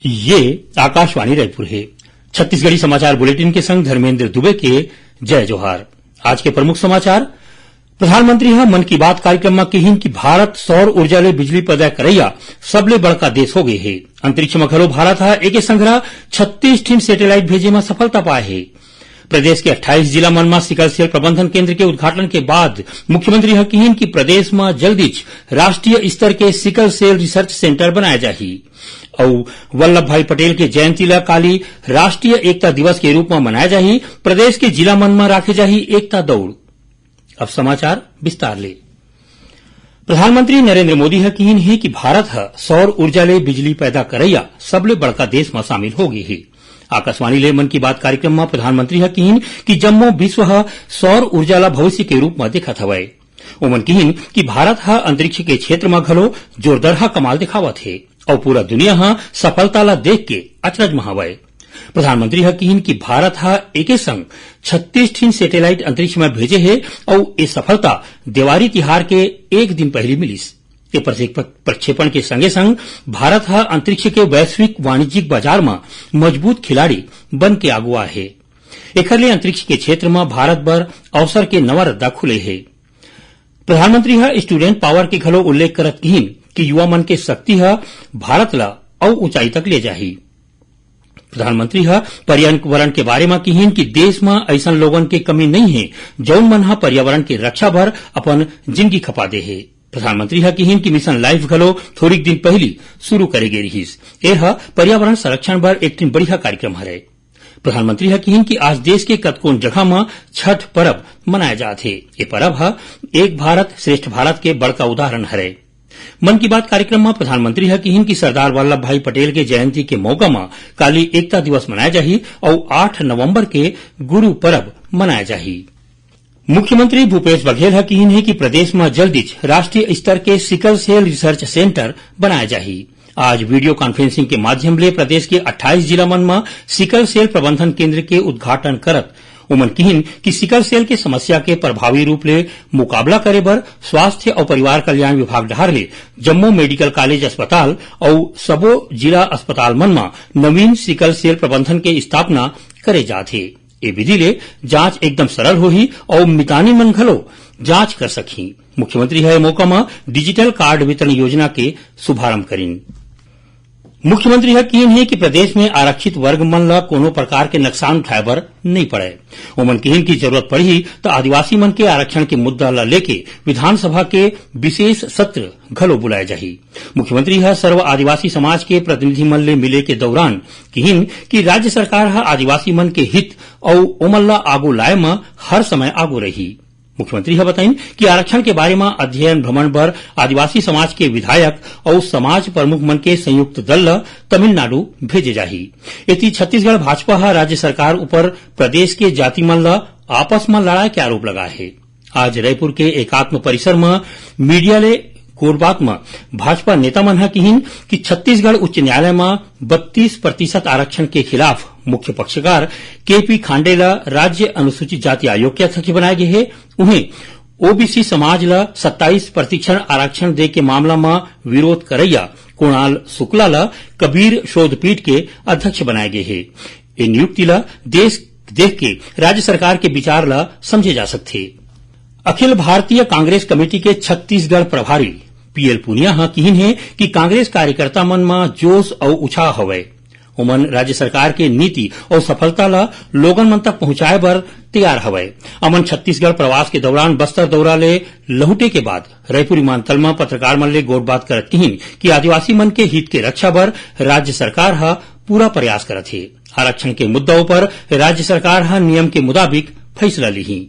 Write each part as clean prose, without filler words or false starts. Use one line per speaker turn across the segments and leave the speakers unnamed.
ये आकाशवाणी रायपुर है। छत्तीसगढ़ी समाचार बुलेटिन के संग धर्मेंद्र दुबे के जय जोहार। आज के प्रमुख समाचार। प्रधानमंत्री ह मन की बात कार्यक्रम में कहिन कि भारत सौर ऊर्जा ले बिजली पैदा करैया सबले बड़का देश हो गए है। अंतरिक्ष में घलो भारत ह एके संघरा 36 ठिन सैटेलाइट भेजे में सफलता पाए है। प्रदेश के 28 जिला मन में सिकल सेल प्रबंधन केंद्र के उद्घाटन के बाद मुख्यमंत्री ह कहिन कि प्रदेश में जल्दीच राष्ट्रीय स्तर के सिकल सेल रिसर्च सेंटर बनाया जाही और वल्लभ भाई पटेल के जयंती ला काली राष्ट्रीय एकता दिवस के रूप में मनाया जाही। प्रदेश के जिला मन में राखे जाही एकता दौड़। अब समाचार विस्तार ले। प्रधानमंत्री नरेंद्र मोदी ह कहिन है कि भारत ह सौर ऊर्जा ले बिजली पैदा करैया सबले बड़का देश में शामिल हो गए है। आकाशवाणी ले मन की बात कार्यक्रम में प्रधानमंत्री ह कहिन कि जम्मो विश्व ह सौर ऊर्जा ला भविष्य के रूप में देखत हवय। ओमन कहिन कि भारत ह अंतरिक्ष के क्षेत्र में घलो जोरदार कमाल दिखावत है और पूरा दुनिया ह सफलता ला देख के अचरज में हवय। प्रधानमंत्री ह कहिन कि भारत ह एके संग 36 ठिन सैटेलाइट अंतरिक्ष में भेजे है और ये सफलता देवारी तिहार के एक दिन पहले मिलिस। ये प्रक्षेपण के संगे संग भारत ह अंतरिक्ष के वैश्विक वाणिज्यिक बाजार में मजबूत खिलाड़ी बन के आगुआ है। एखर ले अंतरिक्ष के क्षेत्र में भारत बर अवसर के नवा रद्दा खुले है। प्रधानमंत्री ह स्टूडेंट पावर के घलो उल्लेख करत कहिन कि युवा मन के शक्ति ह भारत ला और ऊंचाई तक ले जाही। प्रधानमंत्री ह पर्यावरण के बारे में कहिन कि देश में ऐसा लोगन के कमी नहीं है जौन मन ह पर्यावरण के रक्षा भर अपन जिंदगी खपा दे है। प्रधानमंत्री ह कहिन कि मिशन लाइफ घलो थोड़ी दिन पहली शुरू करे गे रहिस। यह पर्यावरण संरक्षण बर एक दिन बढ़िया कार्यक्रम हरे। प्रधानमंत्री ह कहिन कि आज देश के कतकोन जगह में छठ पर्व मनाया जात है। ये पर्व ह एक भारत श्रेष्ठ भारत के बड़का उदाहरण हरे। मन की बात कार्यक्रम में प्रधानमंत्री ह कहिन कि सरदार वल्लभ भाई पटेल के जयंती के मौका में काली एकता दिवस मनाया जाही और 8 नवंबर के गुरु पर्व मनाया जाही। मुख्यमंत्री भूपेश बघेल ह कहिन है कि प्रदेश में जल्दीच राष्ट्रीय स्तर के सिकल सेल रिसर्च सेंटर बनाया जाही। आज वीडियो कॉन्फ्रेंसिंग के माध्यम ले प्रदेश के 28 जिला मन में सिकल सेल प्रबंधन केंद्र के उद्घाटन करत उमन कहिन कि सिकल सेल के समस्या के प्रभावी रूप ले मुकाबला करे बर स्वास्थ्य और परिवार कल्याण विभाग डहार ले जम्मू मेडिकल कॉलेज अस्पताल और सबो जिला अस्पताल मन में नवीन सिकल सेल प्रबंधन के स्थापना करे जात है। ये विधि ले जांच एकदम सरल होही और मितानी मन घलो जांच कर सकही। मुख्यमंत्री है मौका में डिजिटल कार्ड वितरण योजना के शुभारंभ करिन। मुख्यमंत्री ह कहिन है कि प्रदेश में आरक्षित वर्ग मन ला कोनो प्रकार के नुकसान उठाए बर नहीं पड़े। ओमन कहिन की जरूरत पड़ही तो आदिवासी मन के आरक्षण के मुद्दा ला लेके विधानसभा के विशेष सत्र घलो बुलाए जाही। मुख्यमंत्री ह सर्व आदिवासी समाज के प्रतिनिधि मन ले मिले के दौरान कहिन कि राज्य सरकार ह आदिवासी मन के हित और ओमन ला आगू लाए में हर समय आगू रही। मुख्यमंत्री ह बताइन कि आरक्षण के बारे में अध्ययन भ्रमण पर आदिवासी समाज के विधायक और समाज प्रमुख मन के संयुक्त दल ला तमिलनाडु भेजे जाही। इति छत्तीसगढ़ भाजपा ह राज्य सरकार ऊपर प्रदेश के जाति मन ला आपस में लड़ाई के आरोप लगाए है। आज रायपुर के एकात्म परिसर में मीडिया ले गोरबात में भाजपा नेता मन ह कहिन कि छत्तीसगढ़ उच्च न्यायालय में 32% आरक्षण के खिलाफ मुख्य पक्षकार केपी खांडे ला राज्य अनुसूचित जाति आयोग के अध्यक्ष बनाए गए है। उन्हें ओबीसी समाज ला 27% आरक्षण दे के मामला में विरोध करैया कुणाल शुक्ला ला कबीर शोधपीठ के अध्यक्ष बनाए गए है। ये नियुक्ति ला देश देख के राज्य सरकार के विचार ला समझे जा सकते। अखिल भारतीय कांग्रेस कमेटी के छत्तीसगढ़ प्रभारी पीएल पुनिया ह कहिन है कि कांग्रेस कार्यकर्ता मन में जोश और उत्साह हवय। ओमन राज्य सरकार के नीति और सफलता ला लोगन मन तक पहुंचाए बर तैयार हवय। अमन छत्तीसगढ़ प्रवास के दौरान बस्तर दौरा ले लहुटे के बाद रायपुर विमानतल में पत्रकार मन ले गोटबात करत कहिन कि आदिवासी मन के हित के रक्षा बर राज्य सरकार ह पूरा प्रयास करत है। आरक्षण के मुद्दों पर राज्य सरकार ह नियम के मुताबिक फैसला लिही।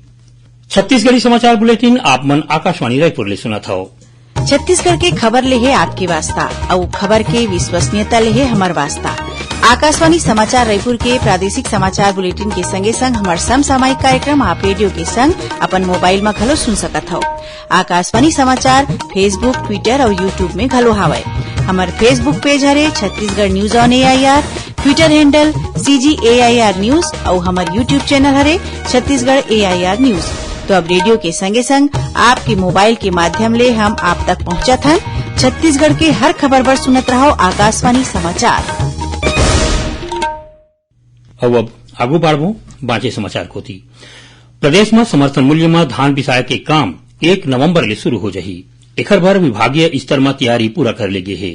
छत्तीसगढ़ी समाचार बुलेटिन आप मन आकाशवाणी रायपुर ले सुनत हव।
छत्तीसगढ़ के खबर ले है आपके वास्ता और खबर के विश्वसनीयता ले है हमार वास्ता। आकाशवाणी समाचार रायपुर के प्रादेशिक समाचार बुलेटिन के संगे संग हमार समसामयिक कार्यक्रम आप रेडियो के संग अपन मोबाइल में घलो सुन सकत हव। आकाशवाणी समाचार फेसबुक, ट्विटर और यूट्यूब में घलो हावय। हमार फेसबुक पेज हरे Chhattisgarh news on AIR, Twitter handle CGAIR news और हमार यूट्यूब चैनल हरे छत्तीसगढ़ AIR न्यूज। तो अब रेडियो के संगे संग आपके मोबाइल के माध्यम ले हम आप तक पहुंचत हन। छत्तीसगढ़ के हर खबर पर सुनत रहो आकाशवाणी समाचार।
अब आगू बढ़बो बाँचे समाचार कोती। प्रदेश में समर्थन मूल्य में धान पिसाय के काम 1 नवंबर ले शुरू हो जाही। एखर भर विभागीय स्तर में तैयारी पूरा कर ले गे हे।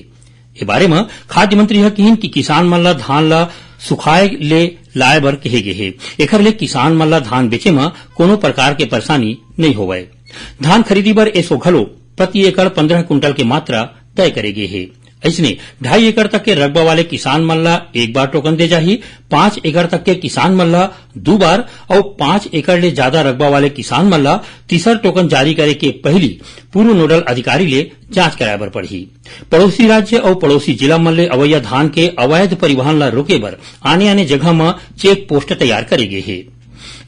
ए बारे में खाद्य मंत्री ह कहिन कि किसान मन ला धान ला सुखाए ले लाए बर कहे गे हे। एखर ले किसान मन ला धान बेचे में कोनो प्रकार के परेशानी नहीं होवय। धान खरीदी बर एसो घलो प्रति एकड़ 15 कुंटल के मात्रा तय करे गे हे। ऐसने 2.5 एकड़ तक के रकबा वाले किसान मन ला एक बार टोकन दे जाही। 5 एकड़ तक के किसान मन ला 2 बार और 5 एकड़ ले ज्यादा रकबा वाले किसान मन ला तीसर टोकन जारी करे के पहली पूर्व नोडल अधिकारी ले जांच कराए बर पड़ही। पड़ोसी राज्य और पड़ोसी जिला मन ले अवैया धान के अवैध परिवहन ला रोके बर आने जगह में चेक पोस्ट तैयार करे गे हे।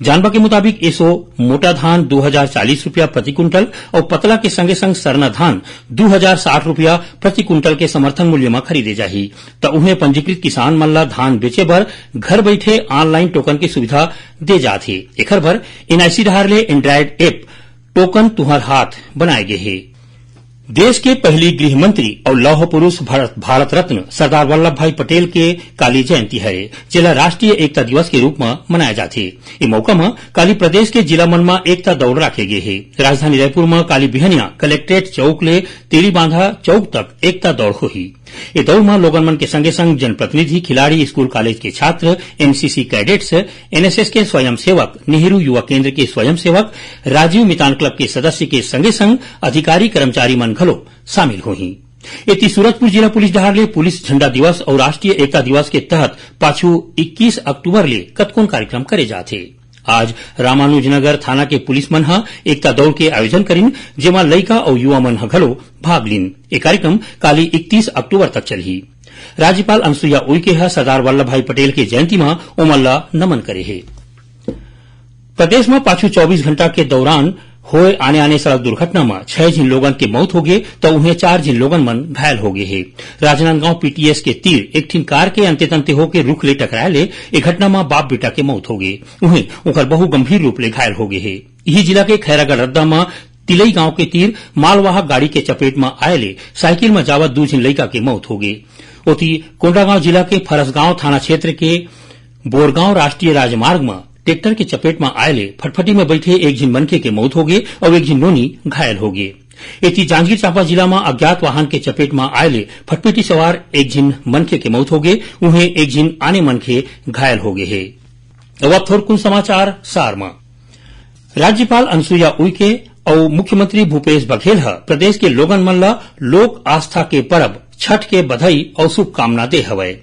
जानवा के मुताबिक एसो मोटा धान 2040 रुपया प्रति कुंटल और पतला के संगे संग सरना धान 2060 रुपया प्रति कुंटल के समर्थन मूल्य में खरीदे जाही। तो उन्हें पंजीकृत किसान मन ला धान बेचे बर घर बैठे ऑनलाइन टोकन की सुविधा दे जाथे। एखर बर एनआईसी डहार ले एंड्राइड ऐप टोकन तुहर हाथ बनाए गे हे। देश के पहली गृह मंत्री और लौह पुरुष भारत रत्न सरदार वल्लभ भाई पटेल के काली जयंती है, जिला राष्ट्रीय एकता दिवस के रूप में मनाया जाथे। इस मौका में काली प्रदेश के जिला मन में एकता दौड़ रखे गए है। राजधानी रायपुर में काली बिहनिया कलेक्ट्रेट चौक ले तेली बांधा चौक तक एकता दौड़ होही। ये दौड़ में लोगन मन के संगे संग जनप्रतिनिधि, खिलाड़ी, स्कूल कॉलेज के छात्र, एनसीसी कैडेट्स, एनएसएस के स्वयंसेवक, नेहरू युवा केंद्र के स्वयंसेवक, राजीव मितान क्लब के सदस्य के संगे संग अधिकारी कर्मचारी मन घलो शामिल होही। इति सूरजपुर जिला पुलिस डहार ले पुलिस झंडा दिवस और राष्ट्रीय एकता दिवस के तहत पाछू 21 अक्टूबर ले कतकोन कार्यक्रम करे जाथे। आज रामानुजनगर थाना के पुलिस मन ह एकता दौड़ के आयोजन करिन, जेमा लइका और युवा मन ह घलो भाग लिन। ये कार्यक्रम काली 31 अक्टूबर तक चलही। राज्यपाल अनुसुईया उइके ह सरदार वल्लभ भाई पटेल के जयंती में ओमन ला नमन करे हे। प्रदेश में पाछू 24 घंटा के दौरान होए आने सड़क दुर्घटना में 6 जिन लोगन के मौत हो गए तो उन्हें 4 जिन लोगन मन घायल हो गए है। राजनांदगांव पीटीएस के तीर एक ठिन कार के अंते तंते होके रुख ले टकराए ले एक घटना में बाप बेटा के मौत हो गए। उन्हें उनकर बहु गंभीर रूप ले घायल हो गए है। यही जिला के खैरागढ़ रद्दा में तिलई गांव के तीर मालवाहक गाड़ी के चपेट में आए ले साइकिल में जावत 2 जिन लड़का के मौत हो गए। ओती कोंडागांव जिला के फरसगांव थाना क्षेत्र के बोरगांव राष्ट्रीय राजमार्ग में ट्रैक्टर के चपेट में आए ले फटफटी में बैठे एक जिन मनखे के मौत हो गए और एक जिन नोनी घायल हो गए। इति जांजगीर चांपा जिला में अज्ञात वाहन के चपेट में आए ले फटफटी सवार एक जिन मनखे के मौत हो गए, उन्हें एक जिन आने मनखे घायल हो गए है। अब थोड़कुन समाचार सार में। राज्यपाल अनुसुईया उइके और मुख्यमंत्री भूपेश बघेल प्रदेश के लोगन मन ला लोक आस्था के पर्व छठ के बधाई और शुभकामना दे हवय।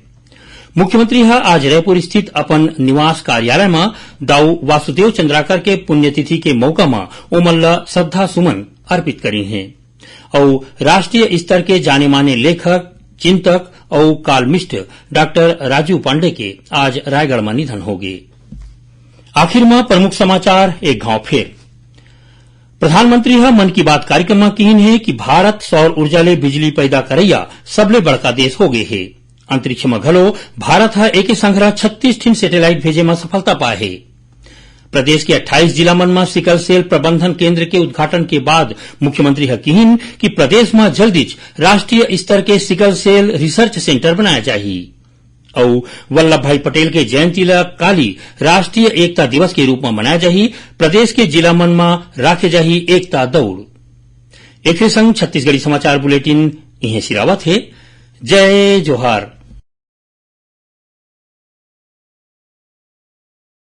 मुख्यमंत्री आज रायपुर स्थित अपन निवास कार्यालय में दाऊ वासुदेव चंद्राकर के पुण्यतिथि के मौका में ओमन ला श्रद्धा सुमन अर्पित करी हैं और राष्ट्रीय स्तर के जाने माने लेखक, चिंतक और कालमिस्ट डॉक्टर राजू पांडे के आज रायगढ़ में निधन हो गए। आखिर में प्रमुख समाचार एक घाव फेर। प्रधानमंत्री मन की बात कार्यक्रम में कहिन है कि भारत सौर ऊर्जा ले बिजली पैदा करैया सबले बड़का देश हो गए है। अंतरिक्ष में घलो भारत एक संग्रह 36 ठिन सैटेलाइट भेजे में सफलता पाए है। प्रदेश के 28 जिला मन में सिकल सेल प्रबंधन केंद्र के उद्घाटन के बाद मुख्यमंत्री कहिन कि प्रदेश में जल्दी राष्ट्रीय स्तर के सिकल सेल रिसर्च सेंटर बनाया चाहिए और वल्लभ भाई पटेल के जयंती ला काली राष्ट्रीय एकता दिवस के रूप में मनाया जाही। प्रदेश के जिला मन में राखे जाही एकता दौड़। एक संग छत्तीसगढ़ी समाचार बुलेटिन इहे सिरावत है। जय जोहार।